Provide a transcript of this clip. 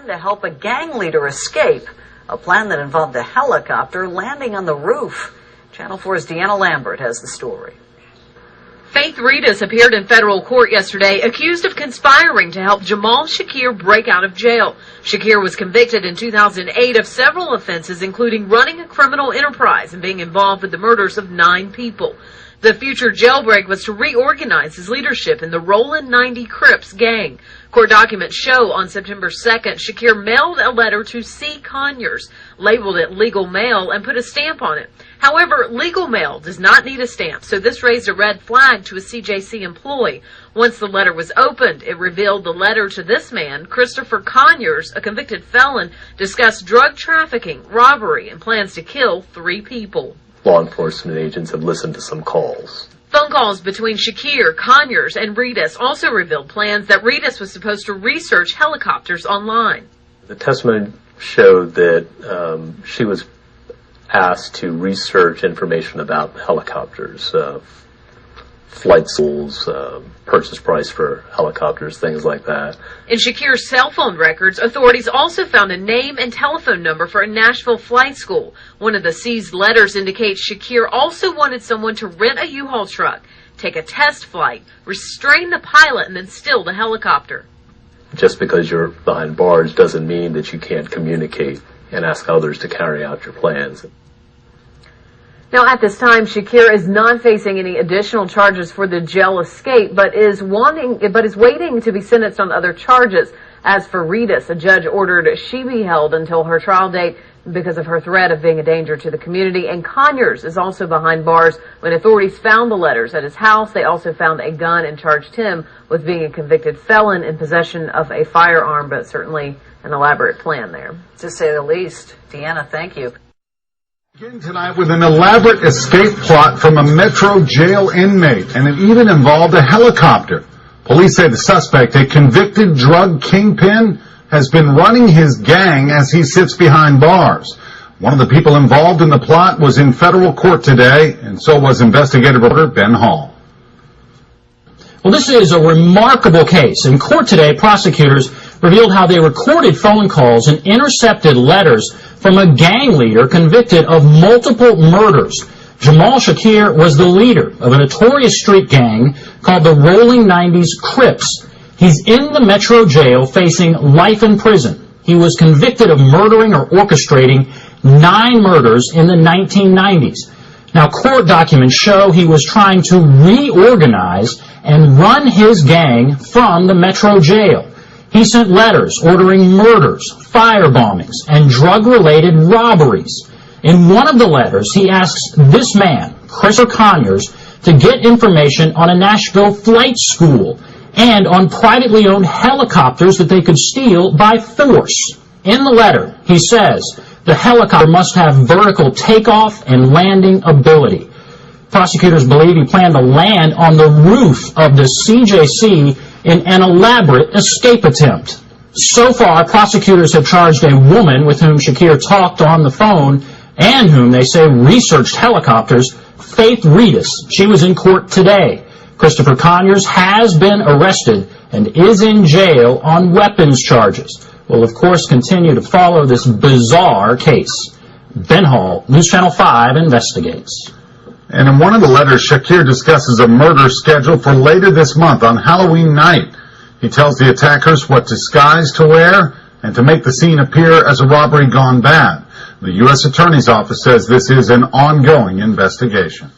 To help a gang leader escape, a plan that involved a helicopter landing on the roof. Channel 4's Deanna Lambert has the story. Faith Reedus appeared in federal court yesterday accused of conspiring to help Jamal Shakir break out of jail. Shakir was convicted in 2008 of several offenses, including running a criminal enterprise and being involved with the murders of 9 people. The future Jailbreak was to reorganize his leadership in the Rollin 90 Crips gang. Court documents show on September 2nd, Shakir mailed a letter to C. Conyers, labeled it legal mail, and put a stamp on it. However, legal mail does not need a stamp, so this raised a red flag to a CJC employee. Once the letter was opened, it revealed the letter to this man, Christopher Conyers, a convicted felon, discussed drug trafficking, robbery, and plans to kill 3 people. Law enforcement agents have listened to some calls. Phone calls between Shakir, Conyers, and Reedus also revealed plans that Reedus was supposed to research helicopters online. The testimony showed that she was asked to research information about helicopters, flight schools, purchase price for helicopters, things like that. In Shakir's cell phone records, authorities also found a name and telephone number for a Nashville flight school. One of the seized letters indicates Shakir also wanted someone to rent a U-Haul truck, take a test flight, restrain the pilot, and then steal the helicopter. Just because you're behind bars doesn't mean that you can't communicate and ask others to carry out your plans. Now, at this time, Shakir is not facing any additional charges for the jail escape, but is waiting to be sentenced on other charges. As for Reedus, a judge ordered she be held until her trial date because of her threat of being a danger to the community. And Conyers is also behind bars. When authorities found the letters at his house, they also found a gun and charged him with being a convicted felon in possession of a firearm, but certainly an elaborate plan there. To say the least. Deanna, thank you. Begin tonight with an elaborate escape plot from a Metro jail inmate, and it even involved a helicopter. Police say the suspect, a convicted drug kingpin, has been running his gang as he sits behind bars. One of the people involved in the plot was in federal court today, and so was investigative reporter Ben Hall. Well, this is a remarkable case. In court today, prosecutors revealed how they recorded phone calls and intercepted letters from a gang leader convicted of multiple murders. Jamal Shakir was the leader of a notorious street gang called the Rolling 90s Crips. He's in the Metro jail facing life in prison. He was convicted of murdering or orchestrating 9 murders in the 1990s. Now, court documents show he was trying to reorganize and run his gang from the Metro jail. He sent letters ordering murders, firebombings, and drug-related robberies. In one of the letters, he asks this man, Christopher Conyers, to get information on a Nashville flight school and on privately owned helicopters that they could steal by force. In the letter, he says the helicopter must have vertical takeoff and landing ability. Prosecutors believe he planned to land on the roof of the CJC in an elaborate escape attempt. So far, prosecutors have charged a woman with whom Shakir talked on the phone and whom they say researched helicopters, Faith Reedus. She was in court today. Christopher Conyers has been arrested and is in jail on weapons charges. We'll, of course, continue to follow this bizarre case. Ben Hall, News Channel 5, investigates. And in one of the letters, Shakir discusses a murder scheduled for later this month on Halloween night. He tells the attackers what disguise to wear and to make the scene appear as a robbery gone bad. The U.S. Attorney's Office says this is an ongoing investigation.